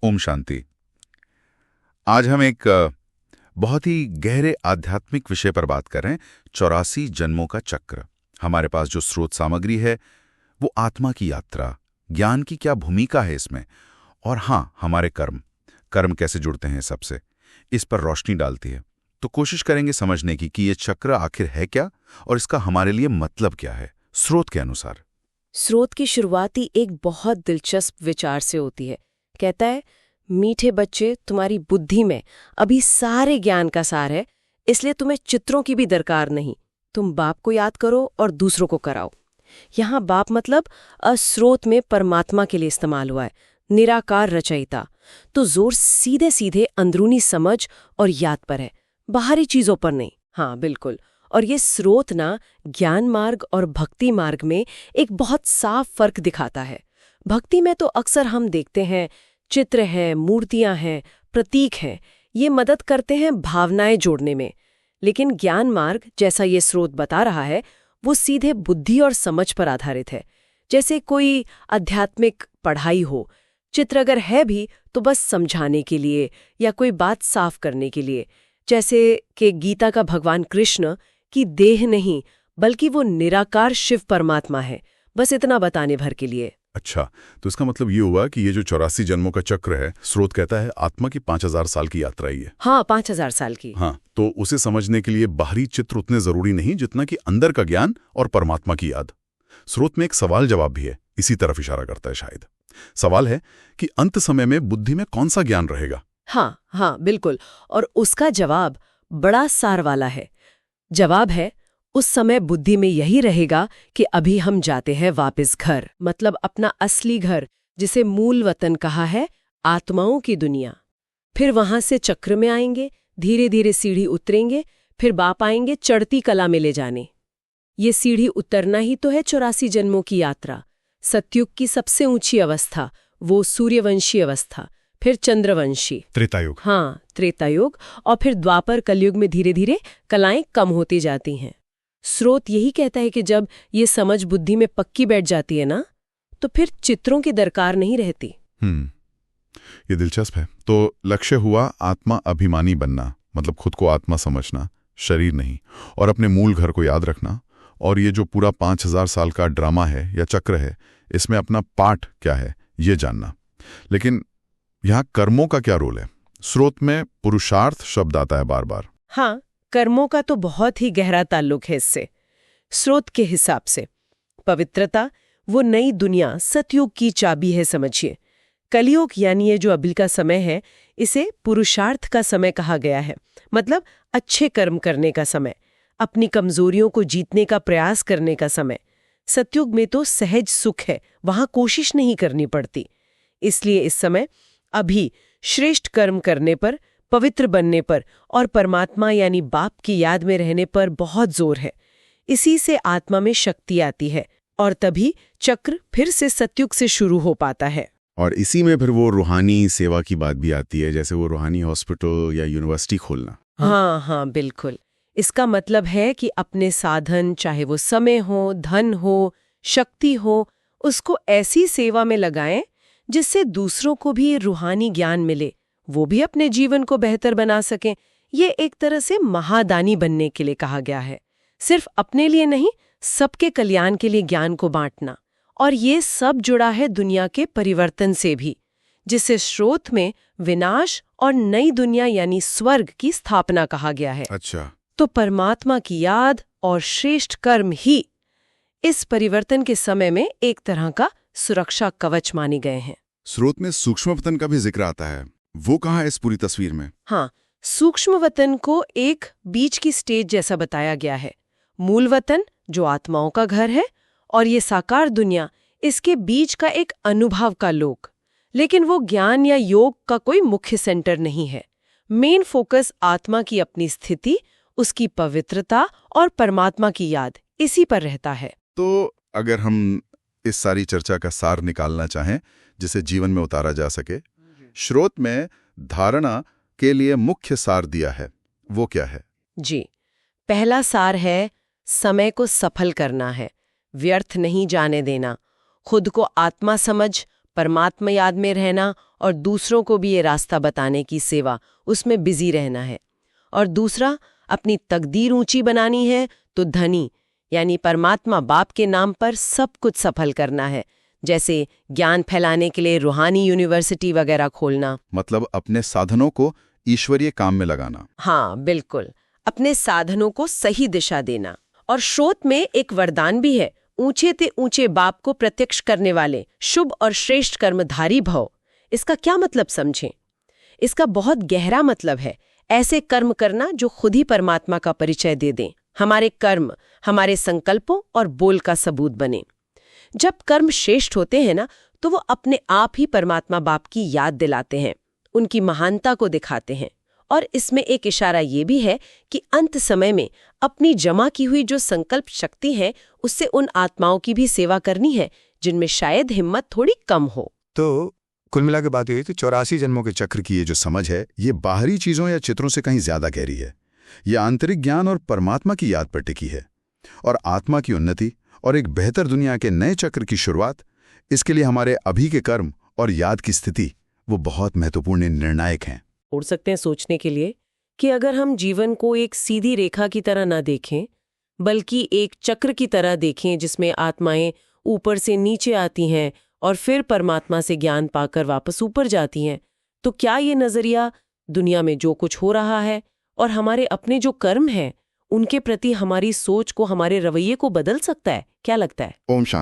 ओम शांति। आज हम एक बहुत ही गहरे आध्यात्मिक विषय पर बात कर रहे हैं, 84 जन्मों का चक्र। हमारे पास जो स्रोत सामग्री है वो आत्मा की यात्रा, ज्ञान की क्या भूमिका है इसमें, और हाँ, हमारे कर्म कैसे जुड़ते हैं सबसे, इस पर रोशनी डालती है। तो कोशिश करेंगे समझने की कि ये चक्र आखिर है क्या और इसका हमारे लिए मतलब क्या है स्रोत के अनुसार। स्रोत की शुरुआत ही एक बहुत दिलचस्प विचार से होती है। कहता है, मीठे बच्चे, तुम्हारी बुद्धि में अभी सारे ज्ञान का सार है, इसलिए तुम्हें चित्रों की भी दरकार नहीं। तुम बाप को याद करो और दूसरों को कराओ। यहाँ बाप मतलब स्रोत में परमात्मा के लिए इस्तेमाल हुआ है, निराकार रचयिता। तो जोर सीधे सीधे अंदरूनी समझ और याद पर है, बाहरी चीजों पर नहीं। हाँ बिल्कुल। और ये स्रोत ना ज्ञान मार्ग और भक्ति मार्ग में एक बहुत साफ फर्क दिखाता है। भक्ति में तो अक्सर हम देखते हैं चित्र हैं, मूर्तियां हैं, प्रतीक हैं, ये मदद करते हैं भावनाएं जोड़ने में। लेकिन ज्ञान मार्ग, जैसा ये स्रोत बता रहा है, वो सीधे बुद्धि और समझ पर आधारित है। जैसे कोई आध्यात्मिक पढ़ाई हो, चित्र अगर है भी तो बस समझाने के लिए या कोई बात साफ करने के लिए। जैसे कि गीता का भगवान कृष्ण की देह नहीं बल्कि वो निराकार शिव परमात्मा है, बस इतना बताने भर के लिए। अच्छा, तो इसका मतलब ये हुआ कि ये जो 84 जन्मों का चक्र है, स्रोत कहता है आत्मा की 5000 साल की यात्रा ही है। हाँ, 5000 साल की। हाँ, तो उसे समझने के लिए बाहरी चित्र उतने जरूरी नहीं जितना कि अंदर का ज्ञान और परमात्मा की याद। स्रोत में एक सवाल जवाब भी है, इसी तरफ इशारा करता है शायद। सवाल है कि अंत समय में बुद्धि में कौन सा ज्ञान रहेगा। हाँ बिल्कुल। और उसका जवाब बड़ा सार वाला है। जवाब है, उस समय बुद्धि में यही रहेगा कि अभी हम जाते हैं वापस घर, मतलब अपना असली घर, जिसे मूल वतन कहा है, आत्माओं की दुनिया। फिर वहां से चक्र में आएंगे, धीरे धीरे सीढ़ी उतरेंगे, फिर बाप आएंगे चढ़ती कला में ले जाने। ये सीढ़ी उतरना ही तो है 84 जन्मों की यात्रा। सतयुग की सबसे ऊंची अवस्था, वो सूर्यवंशी अवस्था, फिर चंद्रवंशी, त्रेतायुग। हाँ, त्रेतायुग, और फिर द्वापर कलयुग में धीरे धीरे कलाएं कम होती जाती हैं। स्रोत यही कहता है कि जब ये समझ बुद्धि में पक्की बैठ जाती है ना, तो फिर चित्रों की दरकार नहीं रहती। ये दिलचस्प है। तो लक्ष्य हुआ आत्मा अभिमानी बनना, मतलब खुद को आत्मा समझना, शरीर नहीं, और अपने मूल घर को याद रखना। और ये जो पूरा 5000 साल का ड्रामा है या चक्र है, इसमें अपना पार्ट क्या है ये जानना। लेकिन यहाँ कर्मों का क्या रोल है? स्रोत में पुरुषार्थ शब्द आता है बार बार। हाँ, कर्मों का तो बहुत ही गहरा ताल्लुक है इससे। स्रोत के हिसाब से पवित्रता वो नई दुनिया, सतयुग की चाबी है, समझिए। कलियुग यानी ये जो अभी का समय है, इसे पुरुषार्थ का समय कहा गया है, मतलब अच्छे कर्म करने का समय, अपनी कमजोरियों को जीतने का प्रयास करने का समय। सतयुग में तो सहज सुख है, वहां कोशिश नहीं करनी पड़ती। इसलिए इस समय अभी श्रेष्ठ कर्म करने पर, पवित्र बनने पर और परमात्मा यानी बाप की याद में रहने पर बहुत जोर है। इसी से आत्मा में शक्ति आती है और तभी चक्र फिर से सतयुग से शुरू हो पाता है। और इसी में फिर वो रूहानी सेवा की बात भी आती है, जैसे वो रूहानी हॉस्पिटल या यूनिवर्सिटी खोलना। हाँ बिल्कुल। इसका मतलब है कि अपने साधन, चाहे वो समय हो, धन हो, शक्ति हो, उसको ऐसी सेवा में लगाएं जिससे दूसरों को भी रूहानी ज्ञान मिले, वो भी अपने जीवन को बेहतर बना सकें। ये एक तरह से महादानी बनने के लिए कहा गया है। सिर्फ अपने लिए नहीं, सबके कल्याण के लिए ज्ञान को बांटना। और ये सब जुड़ा है दुनिया के परिवर्तन से भी, जिसे स्रोत में विनाश और नई दुनिया यानी स्वर्ग की स्थापना कहा गया है। अच्छा, तो परमात्मा की याद और श्रेष्ठ कर्म ही इस परिवर्तन के समय में एक तरह का सुरक्षा कवच माने गए हैं। स्रोत में सूक्ष्म वतन का भी जिक्र आता है, वो कहाँ है इस पूरी तस्वीर में? हाँ, सूक्ष्म वतन को एक बीच की स्टेज जैसा बताया गया है। मूल वतन जो आत्माओं का घर है, और ये साकार दुनिया इसके बीच का एक अनुभव का लोक। लेकिन वो ज्ञान या योग का कोई मुख्य सेंटर नहीं है। मेन फोकस आत्मा की अपनी स्थिति, उसकी पवित्रता और परमात्मा की याद, इसी पर रहता है। तो अगर हम इस सारी चर्चा का सार निकालना चाहें जिसे जीवन में उतारा जा सके, स्रोत में धारणा के लिए मुख्य सार दिया है, वो क्या है? जी, पहला सार है समय को सफल करना है, व्यर्थ नहीं जाने देना, खुद को आत्मा समझ, परमात्मा याद में रहना और दूसरों को भी ये रास्ता बताने की सेवा, उसमें बिजी रहना है। और दूसरा, अपनी तकदीर ऊंची बनानी है तो धनी यानी परमात्मा बाप के नाम पर सब कुछ सफल करना है, जैसे ज्ञान फैलाने के लिए रूहानी यूनिवर्सिटी वगैरह खोलना। मतलब अपने साधनों को ईश्वरीय काम में लगाना। हाँ बिल्कुल, अपने साधनों को सही दिशा देना। और श्रोत में एक वरदान भी है, ऊंचे ते ऊंचे बाप को प्रत्यक्ष करने वाले शुभ और श्रेष्ठ कर्मधारी भव। इसका क्या मतलब समझें? इसका बहुत गहरा मतलब है ऐसे कर्म करना जो खुद ही परमात्मा का परिचय दे दें। हमारे कर्म हमारे संकल्पों और बोल का सबूत बने। जब कर्म श्रेष्ठ होते हैं ना, तो वो अपने आप ही परमात्मा बाप की याद दिलाते हैं, उनकी महानता को दिखाते हैं। और इसमें एक इशारा ये भी है कि अंत समय में अपनी जमा की हुई जो संकल्प शक्ति है, उससे उन आत्माओं की भी सेवा करनी है जिनमें शायद हिम्मत थोड़ी कम हो। तो कुल मिला के बात हुई तो 84 जन्मों के चक्र की ये जो समझ है, ये बाहरी चीजों या चित्रों से कहीं ज्यादा गहरी है। ये आंतरिक ज्ञान और परमात्मा की याद पर टिकी है। और आत्मा की उन्नति और एक बेहतर दुनिया के नए चक्र की शुरुआत, इसके लिए हमारे अभी के कर्म और याद की स्थिति वो बहुत महत्वपूर्ण निर्णायक हैं। उड़ सकते हैं सोचने के लिए कि अगर हम जीवन को एक सीधी रेखा की तरह ना देखें, बल्कि एक चक्र की तरह देखें जिसमें आत्माएं ऊपर से नीचे आती हैं और फिर परमात्मा से ज्ञान पाकर वापस ऊपर जाती हैं, तो क्या ये नजरिया दुनिया में जो कुछ हो रहा है और हमारे अपने जो कर्म हैं उनके प्रति हमारी सोच को, हमारे रवैये को बदल सकता है? क्या लगता है? ओम शांति।